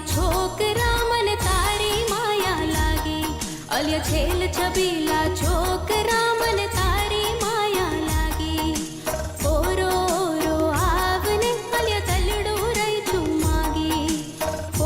છોકરા મને તારી માયા લાગી. અલ્ય છેલ છબીલા છોકરા મને તારી માયા લાગી. ઓરો ઓરો આવને અલ્ય તલડું રહી છું માગી.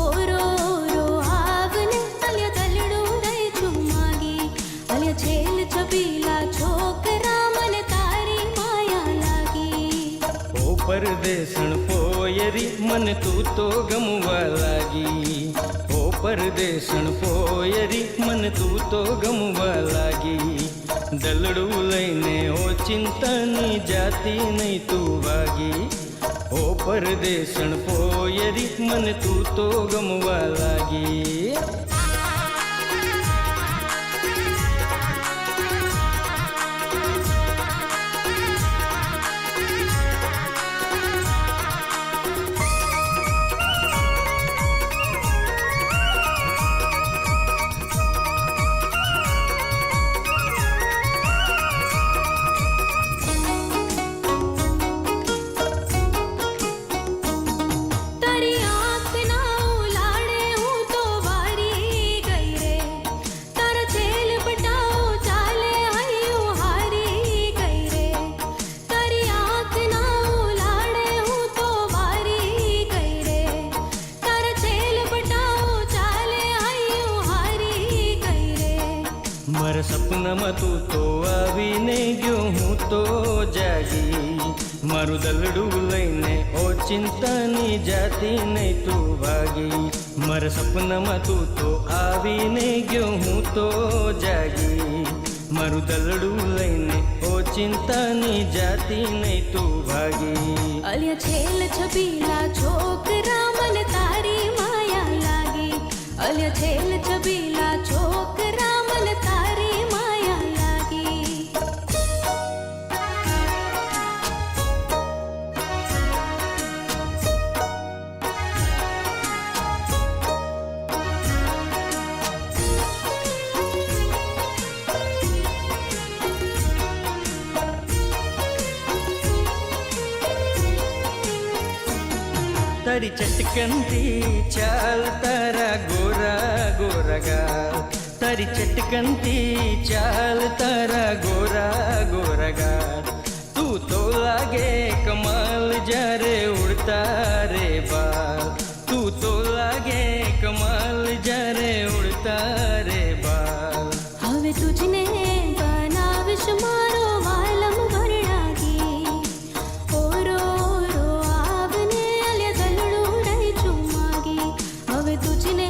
ઓરો ઓરો આવને અલ્ય તલડું રહી છું માગી. અલ્ય છેલ છબીલા છોકરા મને તારી માયા લાગી. ઓ પરદેસણ પોયરી મને તું તો ગમવા લાગી. ઓ પરદેસણ પોયરી મને તું તો ગમવા લાગી. દલડું લઈને ઓ ચિંતાની જાતી નહીં તું વાગી. ઓ પરદેસણ પોયરી મને તું તો ગમવા લાગી. મારા સપનામાં તું તો આવીને ગયો હું તો જાગી. મારું દલડું લઈને ઓ ચિંતાની જાતી નહીં તું ભાગી. મારા સપનામાં તું તો આવીને ગયો હું તો જાગી. મારું દલડું લઈને ઓ ચિંતાની જાતી નહીં તું ભાગી. અલ્ય છેલ છબીલા છોકરા મને તારી માયા લાગી. અલ્ય છેલ છબીલા છોકરા મને તારી માયા લાગી. તારી ચટકનથી ચાલ તારા ગોરા ગોરા ગાલ. તારી ચટકનથી ચાલ તારા ગોરા ગોરા ગાલ. તું તો લાગે કમાલ જ્યારે ઉડતા રે બાલ. તું તો લાગે કમાલ જ્યારે ઉડતા રે બાલ. હવે તુજને બનાવીશ મારો વાલમ વરણાગી. ઓરો ઓરો આવને અલ્ય દલડું રહી છું માગી. હવે તુજને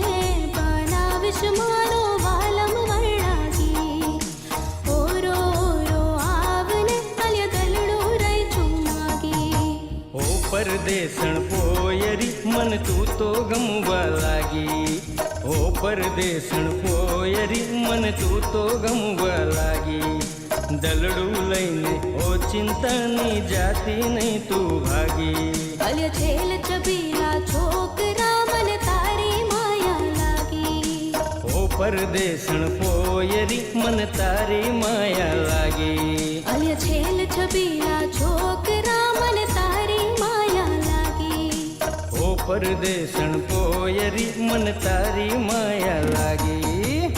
બનાવીશ મારો વાલમ વરણાગી. ઓરો ઓરો આવને અલ્ય દલડું રહી છું માગી. ઓ પરદેસણ પોયરી મને તું તો ગમવા લાગી. ઓ પરદેસણ પોયરી મને તું તો ગમવા લાગી. દલડું લઈને ઓ ચિંતાની જાતી નહીં તું ભાગી. અલ્ય છેલ છબીલા છોકરા મને તારી માયા લાગી. ઓ પરદેસણ પોયરી મને તારી માયા લાગી. અલ્ય છેલ છબીલા છોકરા મને તારી માયા લાગી. ઓ પરદેસણ પોયરી મને તારી માયા લાગી.